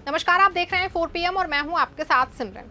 नमस्कार, आप देख रहे हैं 4 PM और मैं हूं आपके साथ सिमरन।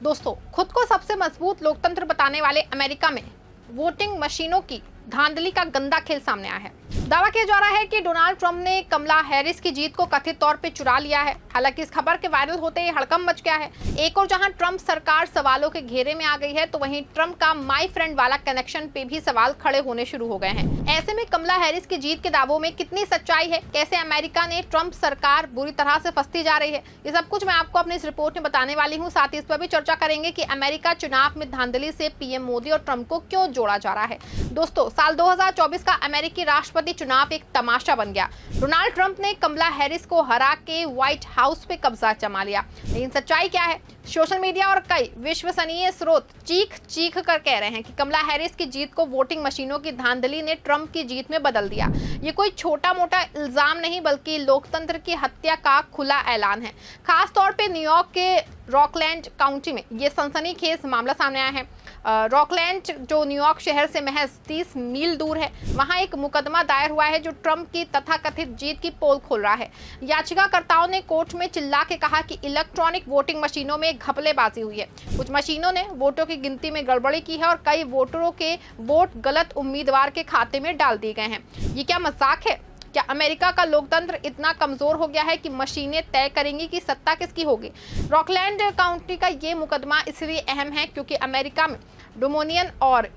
दोस्तों, खुद को सबसे मजबूत लोकतंत्र बताने वाले अमेरिका में वोटिंग मशीनों की धांधली का गंदा खेल सामने आया है। दावा किया जा रहा है कि डोनाल्ड ट्रंप ने कमला हैरिस की जीत को कथित तौर पे चुरा लिया है। हालांकि इस खबर के वायरल होते ही हड़कंप मच गया है। एक और जहां ट्रंप सरकार सवालों के घेरे में आ गई है, तो वहीं ट्रंप का माई फ्रेंड वाला कनेक्शन पे भी सवाल खड़े होने शुरू हो गए हैं। ऐसे में कमला हैरिस की जीत के दावों में कितनी सच्चाई है, कैसे अमेरिका ने ट्रंप सरकार बुरी तरह से फंसती जा रही है, ये सब कुछ मैं आपको अपनी इस रिपोर्ट में बताने वाली हूँ। साथ ही इस पर भी चर्चा करेंगे कि अमेरिका चुनाव में धांधली से पीएम मोदी और ट्रंप को क्यों जोड़ा जा रहा है। दोस्तों, साल 2024 का अमेरिकी राष्ट्रपति चुनाव एक तमाशा बन गया। डोनाल्ड ट्रंप ने कमला हैरिस को हरा के व्हाइट हाउस पे कब्जा जमा लिया। लेकिन सच्चाई क्या है? सोशल मीडिया और कई विश्वसनीय स्रोत चीख चीख कर कह रहे हैं कि कमला हैरिस की जीत को वोटिंग मशीनों की धांधली ने ट्रंप की जीत में बदल दिया। ये कोई छोटा मोटा इल्जाम नहीं, बल्कि लोकतंत्र की हत्या का खुला ऐलान है। खास तौर पे न्यूयॉर्क के रॉकलैंड काउंटी में ये सनसनीखेज मामला सामने आया है। रॉकलैंड जो न्यूयॉर्क शहर से महज 30 मील दूर है, वहां एक मुकदमा दायर हुआ है जो ट्रंप की तथाकथित जीत की पोल खोल रहा है। याचिकाकर्ताओं ने कोर्ट में चिल्ला के कहा कि इलेक्ट्रॉनिक वोटिंग मशीनों में घपलेबाजी हुई है। कुछ मशीनों ने वोटों की गिनती में गड़बड़ी की है और कई वोटरों के वोट गलत उम्मीदवार के खाते में डाल दिए गए हैं। ये क्या मजाक है? क्या अमेरिका का लोकतंत्र इतना कमजोर हो गया है कि मशीनें तय करेंगी कि सत्ता किसकी होगी? रॉकलैंड काउंटी का ये मुकदमा इसलिए अहम है क्योंकि अमेरिका में डोमिनियन और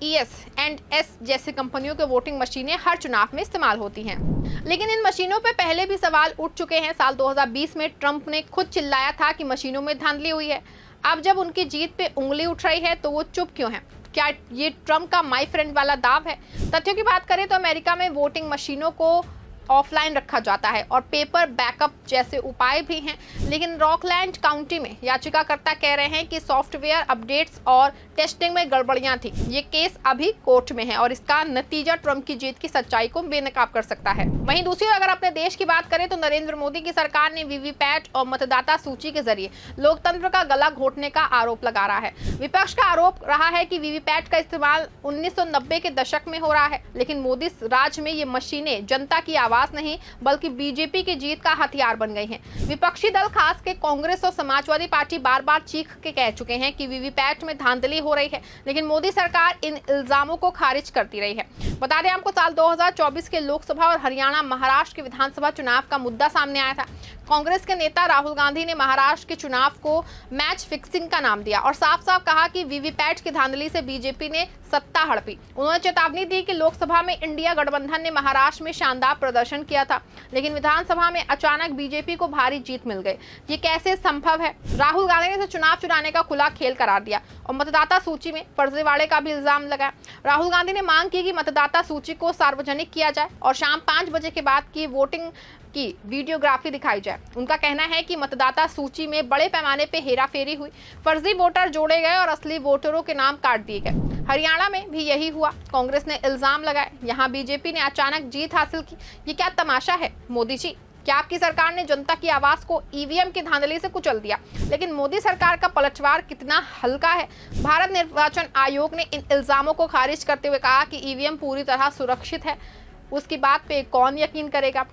ES&S जैसी कंपनियों के वोटिंग मशीनें हर चुनाव में इस्तेमाल होती हैं। लेकिन इन मशीनों पे पहले भी सवाल उठ चुके हैं। साल 2020 में ट्रंप ने खुद चिल्लाया था कि मशीनों में धांधली हुई है। अब जब उनकी जीत पे उंगली उठ रही है, तो वो चुप क्यों है? क्या ये ट्रंप का माई फ्रेंड वाला दाव है? तथ्यों की बात करें तो अमेरिका में वोटिंग मशीनों को ऑफलाइन रखा जाता है और पेपर बैकअप जैसे उपाय भी हैं। लेकिन रॉकलैंड काउंटी में याचिकाकर्ता कह रहे हैं कि सॉफ्टवेयर अपडेट्स और टेस्टिंग में गड़बड़ियां थी। ये केस अभी कोर्ट में है और इसका नतीजा ट्रंप की जीत की सच्चाई को बेनकाब कर सकता है। वहीं दूसरी ओर अगर अपने देश की बात करें तो नरेंद्र मोदी की सरकार ने वीवीपैट और मतदाता सूची के जरिए लोकतंत्र का गला घोटने का आरोप लगा रहा है। विपक्ष का आरोप रहा है कि वीवीपैट का इस्तेमाल 1990 के दशक में हो रहा है, लेकिन मोदी राज में ये मशीनें जनता की आवाज नहीं बल्कि बीजेपी की जीत का हथियार बन गई हैं। विपक्षी दल खास के कांग्रेस और समाजवादी पार्टी बार बार चीख के कह चुके हैं कि वीवीपैट में धांधली हो रही है, लेकिन मोदी सरकार इन इल्जामों को खारिज करती रही है। बता दें आपको, साल 2024 के लोकसभा और हरियाणा महाराष्ट्र के विधानसभा चुनाव का मुद्दा सामने आया था। कांग्रेस के नेता राहुल गांधी ने महाराष्ट्र के चुनाव को मैच फिक्सिंग का नाम दिया और साफ साफ कहा कि वीवीपैट की धांधली से बीजेपी ने सत्ता हड़पी। उन्होंने चेतावनी दी कि लोकसभा में इंडिया गठबंधन ने महाराष्ट्र में शानदार प्रदर्शन किया था, लेकिन विधानसभा में अचानक बीजेपी को भारी जीत मिल गई। ये कैसे संभव है? राहुल गांधी ने इसे चुनाव चुराने का खुला खेल करार दिया और मतदाता सूची में फर्जीवाड़े का भी इल्जाम लगाया। राहुल गांधी ने मांग की कि मतदाता सूची को सार्वजनिक किया जाए और शाम 5 बजे के बाद की वोटिंग की वीडियोग्राफी दिखाई जाए। उनका कहना है कि मतदाता सूची में बड़े पैमाने पे हेराफेरी हुई, फर्जी वोटर जोड़े गए और असली वोटरों के नाम काट दिए गए। हरियाणा में भी यही हुआ। कांग्रेस ने इल्जाम लगाए, यहाँ बीजेपी ने अचानक जीत हासिल की। ये क्या तमाशा है? मोदी जी, क्या आपकी सरकार ने जनता की आवाज को ईवीएम की धांधली से कुचल दिया? लेकिन मोदी सरकार का पलटवार कितना हल्का है। भारत निर्वाचन आयोग ने इन इल्जामों को खारिज करते हुए कहा कि ईवीएम पूरी तरह सुरक्षित है। उसकी बात पे कौन यकीन करेगा?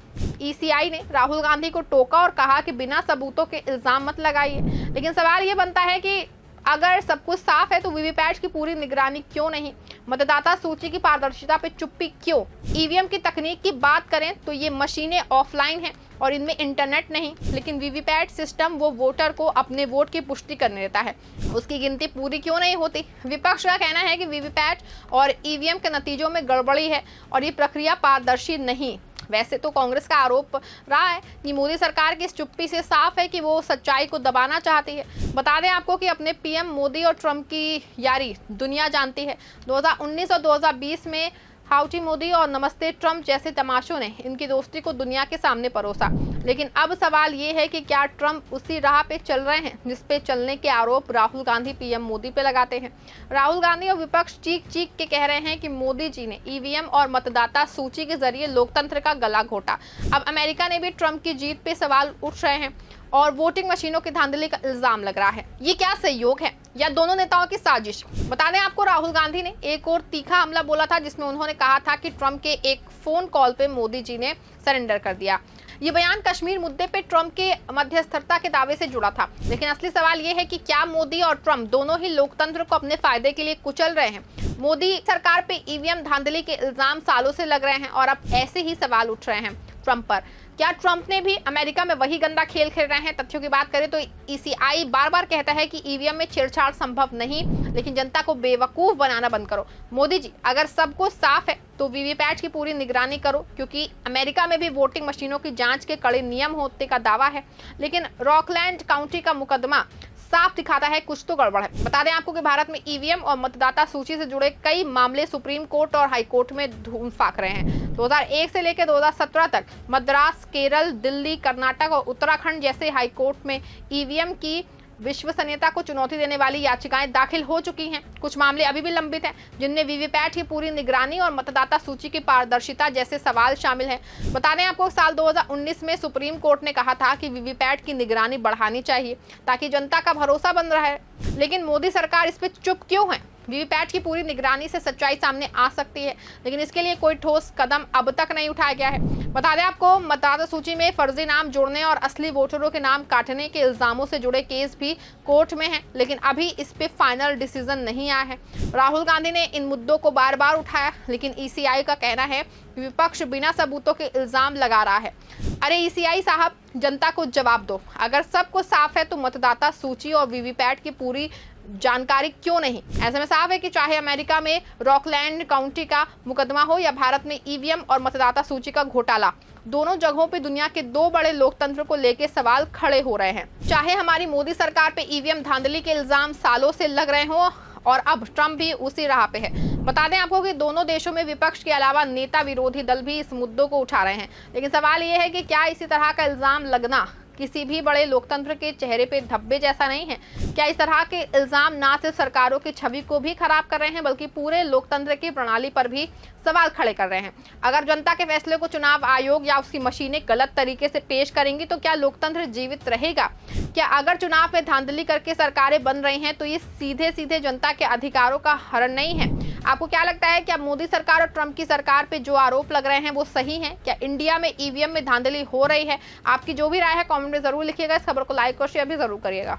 ECI ने राहुल गांधी को टोका और कहा कि बिना सबूतों के इल्जाम मत लगाइए। लेकिन सवाल ये बनता है कि अगर सब कुछ साफ है तो वीवीपैट की पूरी निगरानी क्यों नहीं? मतदाता सूची की पारदर्शिता पे चुप्पी क्यों? ईवीएम की तकनीक की बात करें तो ये मशीनें ऑफलाइन हैं और इनमें इंटरनेट नहीं, लेकिन वीवीपैट सिस्टम वो वोटर को अपने वोट की पुष्टि करने देता है। उसकी गिनती पूरी क्यों नहीं होती? विपक्ष का कहना है कि वीवीपैट और ईवीएम के नतीजों में गड़बड़ी है और ये प्रक्रिया पारदर्शी नहीं। वैसे तो कांग्रेस का आरोप रहा है कि मोदी सरकार की इस चुप्पी से साफ है कि वो सच्चाई को दबाना चाहती है। बता दें आपको कि अपने पीएम मोदी और ट्रंप की यारी दुनिया जानती है। 2019 और 2020 में हाउडी मोदी और नमस्ते ट्रंप जैसे तमाशों ने इनकी दोस्ती को दुनिया के सामने परोसा। लेकिन अब सवाल ये है कि क्या ट्रंप उसी राह पे चल रहे हैं जिस पे चलने के आरोप राहुल गांधी पीएम मोदी पे लगाते हैं? राहुल गांधी और विपक्ष चीख चीख के कह रहे हैं कि मोदी जी ने ईवीएम और मतदाता सूची के जरिए लोकतंत्र का गला घोटा। अब अमेरिका ने भी ट्रंप की जीत पे सवाल उठ रहे हैं और वोटिंग मशीनों की धांधली का इल्जाम लग रहा है। ये क्या सहयोग है? या दोनों नेताओं की साजिश। बता दें आपको, राहुल गांधी ने एक और तीखा हमला बोला था जिसमें उन्होंने कहा था कि ट्रंप के एक फोन कॉल पे मोदी जी ने सरेंडर कर दिया। ये बयान कश्मीर मुद्दे पे ट्रंप के मध्यस्थता के दावे से जुड़ा था, लेकिन असली सवाल ये है कि क्या मोदी और ट्रंप दोनों ही लोकतंत्र को अपने फायदे के लिए कुचल रहे हैं। मोदी सरकार पे ईवीएम धांधली के इल्जाम सालों से लग रहे हैं और अब ऐसे ही सवाल उठ रहे हैं ट्रंप पर। क्या ट्रंप ने भी अमेरिका में वही गंदा खेल खेल रहे हैं? तथ्यों की बात करें तो ईसीआई बार बार कहता है कि ईवीएम में छेड़छाड़ संभव नहीं, लेकिन जनता को बेवकूफ बनाना बंद करो। मोदी जी, अगर सब कुछ साफ है तो वीवीपैट की पूरी निगरानी करो, क्योंकि अमेरिका में भी वोटिंग मशीनों की जांच के कड़े नियम होने का दावा है, लेकिन रॉकलैंड काउंटी का मुकदमा साफ दिखाता है कुछ तो गड़बड़ है। बता दें आपको कि भारत में ईवीएम और मतदाता सूची से जुड़े कई मामले सुप्रीम कोर्ट और हाई कोर्ट में धूम फाक रहे हैं। 2001 से लेकर 2017 तक मद्रास, केरल, दिल्ली, कर्नाटक और उत्तराखंड जैसे हाई कोर्ट में ईवीएम की विश्वसनीयता को चुनौती देने वाली याचिकाएं दाखिल हो चुकी हैं। कुछ मामले अभी भी लंबित हैं, जिनमें वीवीपैट की पूरी निगरानी और मतदाता सूची की पारदर्शिता जैसे सवाल शामिल हैं। बता दें आपको, साल 2019 में सुप्रीम कोर्ट ने कहा था कि वीवीपैट की निगरानी बढ़ानी चाहिए ताकि जनता का भरोसा बन रहा है, लेकिन मोदी सरकार इस पर चुप क्यों है? वीवीपैट की पूरी निगरानी से सच्चाई सामने आ सकती है, लेकिन इसके लिए कोई ठोस कदम अब तक नहीं उठाया गया है। बता दें आपको, मतदाता सूची में फर्जी नाम जोड़ने और असली वोटरों के नाम काटने के इल्जामों से जुड़े केस भी कोर्ट में हैं, लेकिन अभी इस पे फाइनल डिसीजन नहीं आया है। राहुल गांधी ने इन मुद्दों को बार बार उठाया, लेकिन ईसीआई का कहना है कि विपक्ष बिना सबूतों के इल्जाम लगा रहा है। अरे ईसीआई साहब, जनता को जवाब दो। अगर सब कुछ साफ है तो मतदाता सूची और वीवीपैट की पूरी जानकारी क्यों नहीं? ऐसे में साफ है कि चाहे अमेरिका में रॉकलैंड काउंटी का मुकदमा हो या भारत में ईवीएम और मतदाता सूची का घोटाला, दोनों जगहों पे दुनिया के दो बड़े लोकतंत्र को लेकर सवाल खड़े हो रहे हैं। चाहे हमारी मोदी सरकार पे ईवीएम धांधली के इल्जाम सालों से लग रहे हों और अब ट्रंप भी उसी राह पे है। बता दें आपको कि दोनों देशों में विपक्ष के अलावा नेता विरोधी दल भी इस मुद्दों को उठा रहे हैं, लेकिन सवाल ये है कि क्या इसी तरह का इल्जाम लगना किसी भी बड़े लोकतंत्र के चेहरे पे धब्बे जैसा नहीं है? क्या इस तरह के इल्जाम ना सिर्फ सरकारों की छवि को भी खराब कर रहे हैं, बल्कि पूरे लोकतंत्र की प्रणाली पर भी सवाल खड़े कर रहे हैं? अगर जनता के फैसले को चुनाव आयोग या उसकी मशीनें गलत तरीके से पेश करेंगी तो क्या लोकतंत्र जीवित रहेगा? क्या अगर चुनाव में धांधली करके सरकारें बन रही हैं तो ये सीधे सीधे जनता के अधिकारों का हरण नहीं है? आपको क्या लगता है, क्या मोदी सरकार और ट्रंप की सरकार पे जो आरोप लग रहे हैं वो सही हैं? क्या इंडिया में ईवीएम में धांधली हो रही है? आपकी जो भी राय है कमेंट में जरूर लिखिएगा। इस खबर को लाइक और शेयर भी जरूर करिएगा।